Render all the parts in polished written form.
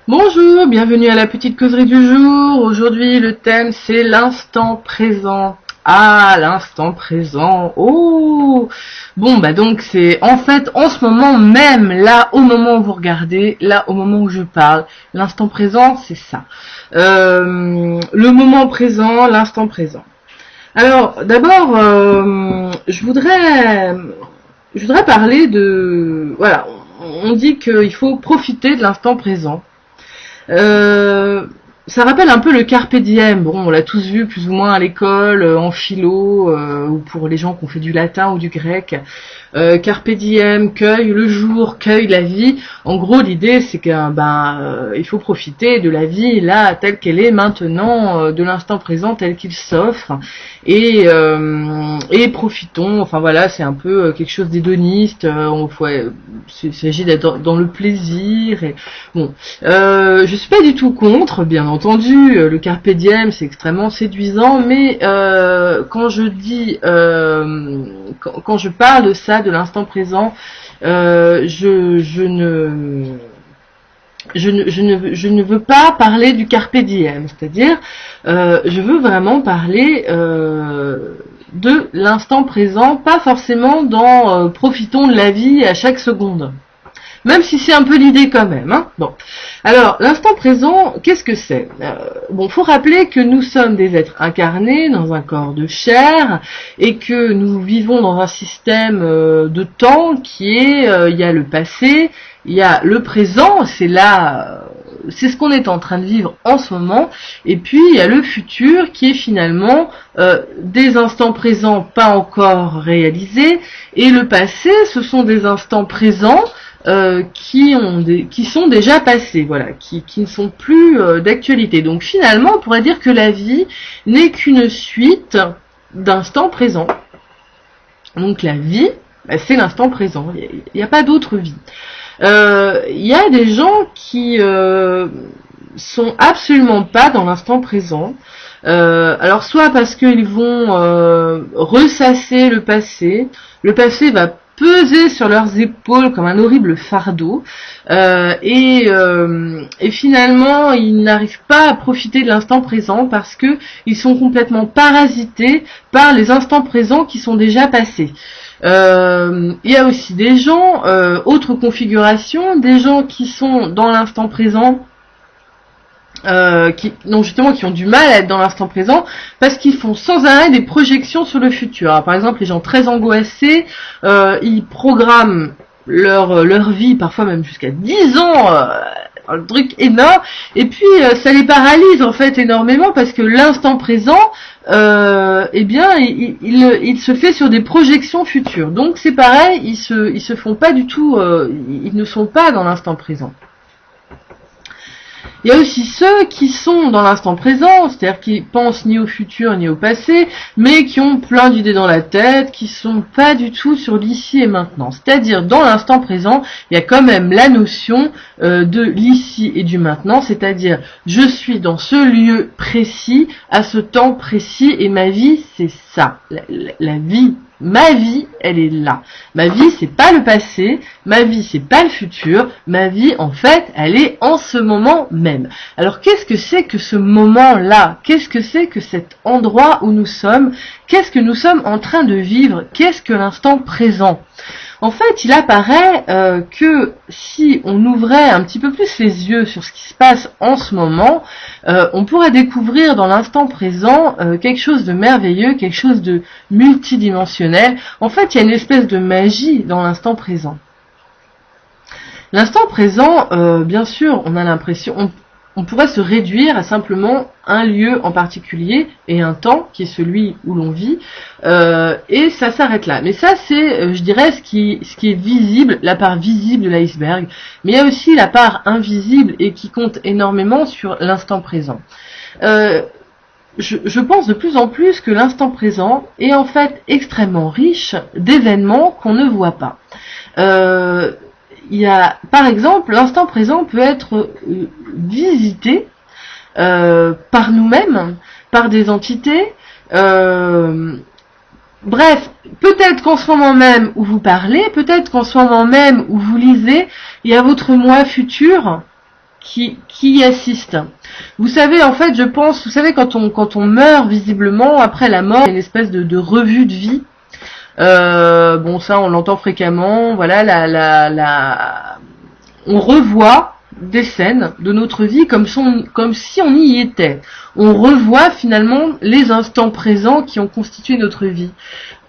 Bonjour, bienvenue à la petite causerie du jour. Aujourd'hui, le thème, c'est l'instant présent. Ah, l'instant présent. Oh! Bon, bah donc c'est en fait en ce moment même, là, au moment où vous regardez, là, au moment où je parle, l'instant présent, c'est ça. Le moment présent, l'instant présent. Alors, d'abord, je voudrais parler de... Voilà, on dit qu'il faut profiter de l'instant présent. Ça rappelle un peu le carpe diem. Bon, on l'a tous vu plus ou moins à l'école, en philo, ou pour les gens qui ont fait du latin ou du grec. Carpe diem, cueille le jour, cueille la vie. En gros, l'idée, c'est que il faut profiter de la vie là telle qu'elle est maintenant, de l'instant présent tel qu'il s'offre, et profitons. Enfin voilà, c'est un peu quelque chose d'hédoniste. Il s'agit d'être dans le plaisir. Et bon, je suis pas du tout contre, bien entendu. Le carpe diem, c'est extrêmement séduisant, mais quand je parle de ça, de l'instant présent, je ne veux pas parler du carpe diem, c'est-à-dire je veux vraiment parler de l'instant présent, pas forcément dans profitons de la vie à chaque seconde. Même si c'est un peu l'idée quand même. Hein. Bon. Alors, l'instant présent, qu'est-ce que c'est ? Bon, faut rappeler que nous sommes des êtres incarnés dans un corps de chair et que nous vivons dans un système de temps qui est, il y a le passé, il y a le présent, c'est là, c'est ce qu'on est en train de vivre en ce moment, et puis il y a le futur qui est finalement des instants présents pas encore réalisés, et le passé, ce sont des instants présents qui sont déjà passés, voilà, qui ne sont plus d'actualité. Donc finalement, on pourrait dire que la vie n'est qu'une suite d'instants présents. Donc la vie, c'est l'instant présent. Il n'y a pas d'autre vie. Il y a des gens qui sont absolument pas dans l'instant présent. Alors soit parce qu'ils vont ressasser le passé va peser sur leurs épaules comme un horrible fardeau, et finalement ils n'arrivent pas à profiter de l'instant présent parce que ils sont complètement parasités par les instants présents qui sont déjà passés. Il y a aussi des gens, autre configuration, des gens qui sont dans l'instant présent, qui ont du mal à être dans l'instant présent parce qu'ils font sans arrêt des projections sur le futur. Alors, par exemple, les gens très angoissés, ils programment leur vie, parfois même jusqu'à 10 ans, un truc énorme, et puis ça les paralyse en fait énormément parce que l'instant présent, il se fait sur des projections futures. Donc c'est pareil, ils se font pas du tout, ils ne sont pas dans l'instant présent. Il y a aussi ceux qui sont dans l'instant présent, c'est-à-dire qui pensent ni au futur ni au passé, mais qui ont plein d'idées dans la tête, qui sont pas du tout sur l'ici et maintenant. C'est-à-dire dans l'instant présent, il y a quand même la notion de l'ici et du maintenant, c'est-à-dire je suis dans ce lieu précis, à ce temps précis, et ma vie c'est ça, la vie. Ma vie, elle est là. Ma vie, c'est pas le passé. Ma vie, c'est pas le futur. Ma vie, en fait, elle est en ce moment même. Alors, qu'est-ce que c'est que ce moment-là ? Qu'est-ce que c'est que cet endroit où nous sommes ? Qu'est-ce que nous sommes en train de vivre ? Qu'est-ce que l'instant présent ? En fait, il apparaît que si on ouvrait un petit peu plus les yeux sur ce qui se passe en ce moment, on pourrait découvrir dans l'instant présent quelque chose de merveilleux, quelque chose de multidimensionnel. En fait, il y a une espèce de magie dans l'instant présent. L'instant présent, bien sûr, on a l'impression... On pourrait se réduire à simplement un lieu en particulier et un temps qui est celui où l'on vit, et ça s'arrête là. Mais ça, c'est, je dirais, ce qui est visible, la part visible de l'iceberg. Mais il y a aussi la part invisible et qui compte énormément sur l'instant présent. Je pense de plus en plus que l'instant présent est en fait extrêmement riche d'événements qu'on ne voit pas. Il y a, par exemple, l'instant présent peut être visité par nous-mêmes, par des entités. Bref, peut-être qu'en ce moment même où vous parlez, peut-être qu'en ce moment même où vous lisez, il y a votre moi futur qui y assistent. Vous savez, en fait, je pense, vous savez, quand on meurt visiblement, après la mort, il y a une espèce de revue de vie. Bon, ça, on l'entend fréquemment. Voilà, on revoit des scènes de notre vie comme si on y était. On revoit finalement les instants présents qui ont constitué notre vie.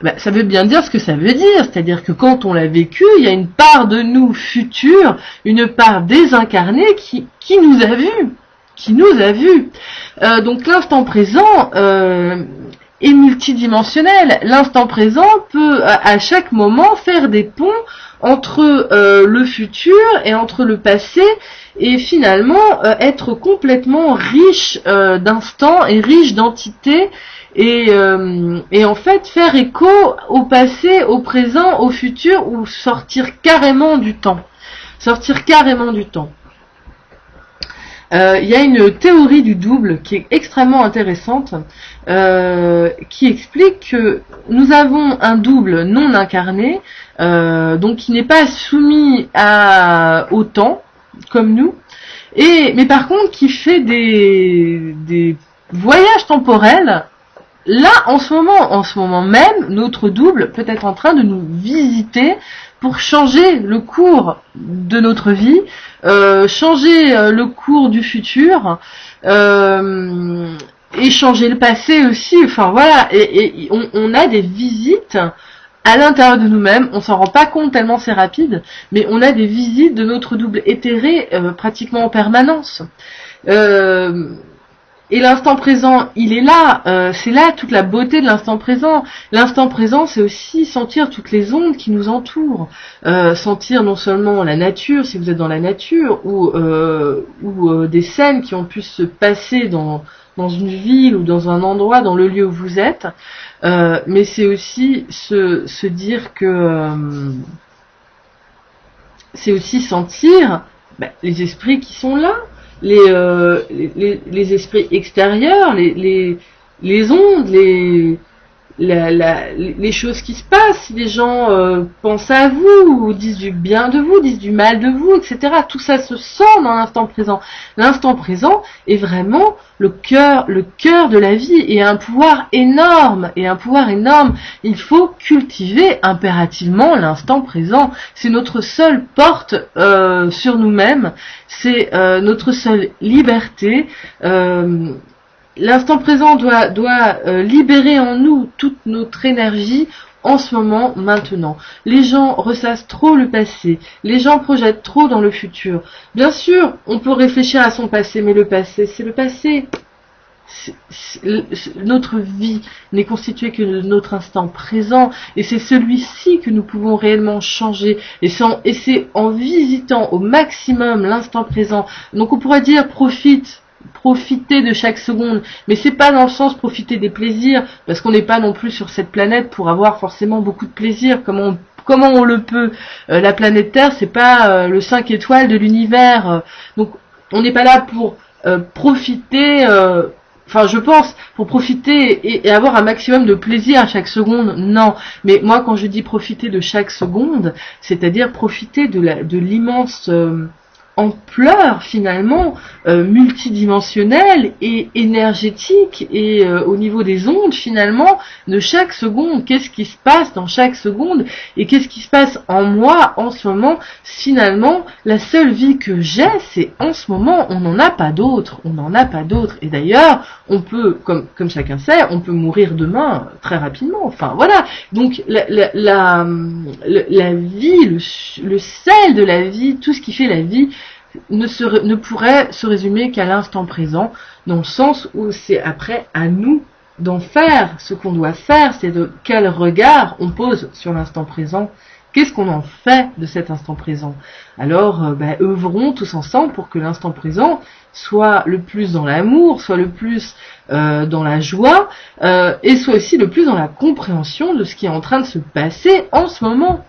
Ben, ça veut bien dire ce que ça veut dire, c'est-à-dire que quand on l'a vécu, il y a une part de nous future, une part désincarnée qui nous a vus, donc l'instant présent est multidimensionnel. L'instant présent peut à chaque moment faire des ponts entre le futur et entre le passé, et finalement être complètement riche d'instants et riche d'entités, et en fait faire écho au passé, au présent, au futur, ou sortir carrément du temps. Il y a une théorie du double qui est extrêmement intéressante, qui explique que nous avons un double non incarné, donc qui n'est pas soumis au temps comme nous, mais par contre qui fait des voyages temporels. Là, en ce moment même, notre double peut être en train de nous visiter pour changer le cours de notre vie, changer le cours du futur, et changer le passé aussi. Enfin voilà, et on a des visites à l'intérieur de nous-mêmes. On s'en rend pas compte tellement c'est rapide, mais on a des visites de notre double éthéré pratiquement en permanence. Et l'instant présent, il est là, c'est là toute la beauté de l'instant présent. L'instant présent, c'est aussi sentir toutes les ondes qui nous entourent, sentir non seulement la nature, si vous êtes dans la nature, ou des scènes qui ont pu se passer dans une ville ou dans un endroit, dans le lieu où vous êtes, mais c'est aussi se dire que c'est aussi sentir les esprits qui sont là. Les esprits extérieurs, les ondes, les choses qui se passent, si les gens pensent à vous, ou disent du bien de vous, disent du mal de vous, etc. Tout ça se sent dans l'instant présent. L'instant présent est vraiment le cœur de la vie, et un pouvoir énorme, Il faut cultiver impérativement l'instant présent. C'est notre seule porte sur nous-mêmes, c'est notre seule liberté. L'instant présent doit libérer en nous toute notre énergie en ce moment, maintenant. Les gens ressassent trop le passé, les gens projettent trop dans le futur. Bien sûr, on peut réfléchir à son passé, mais le passé, c'est le passé. Notre vie n'est constituée que de notre instant présent, et c'est celui-ci que nous pouvons réellement changer, et c'est en visitant au maximum l'instant présent. Donc on pourrait dire profiter de chaque seconde, mais c'est pas dans le sens profiter des plaisirs, parce qu'on n'est pas non plus sur cette planète pour avoir forcément beaucoup de plaisir. Comment on le peut? La planète Terre, c'est pas le 5 étoiles de l'univers, donc on n'est pas là pour profiter. Enfin, je pense, pour profiter et avoir un maximum de plaisir à chaque seconde, non. Mais moi, quand je dis profiter de chaque seconde, c'est-à-dire profiter de l'immense ampleur, finalement, multidimensionnelle et énergétique, et au niveau des ondes, finalement, de chaque seconde. Qu'est-ce qui se passe dans chaque seconde, et qu'est-ce qui se passe en moi, en ce moment? Finalement, la seule vie que j'ai, c'est en ce moment. On n'en a pas d'autre. Et d'ailleurs, on peut, comme chacun sait, on peut mourir demain très rapidement. Enfin, voilà. Donc, la vie, le sel de la vie, tout ce qui fait la vie, ne pourrait se résumer qu'à l'instant présent, dans le sens où c'est après à nous d'en faire ce qu'on doit faire, c'est de quel regard on pose sur l'instant présent. Qu'est-ce qu'on en fait de cet instant présent? Alors, œuvrons tous ensemble pour que l'instant présent soit le plus dans l'amour, soit le plus dans la joie, et soit aussi le plus dans la compréhension de ce qui est en train de se passer en ce moment.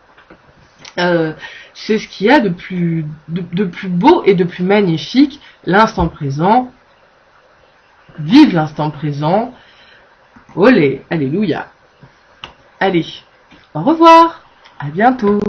C'est ce qu'il y a de plus beau et de plus magnifique, l'instant présent. Vive l'instant présent. Olé, alléluia. Allez, au revoir, à bientôt.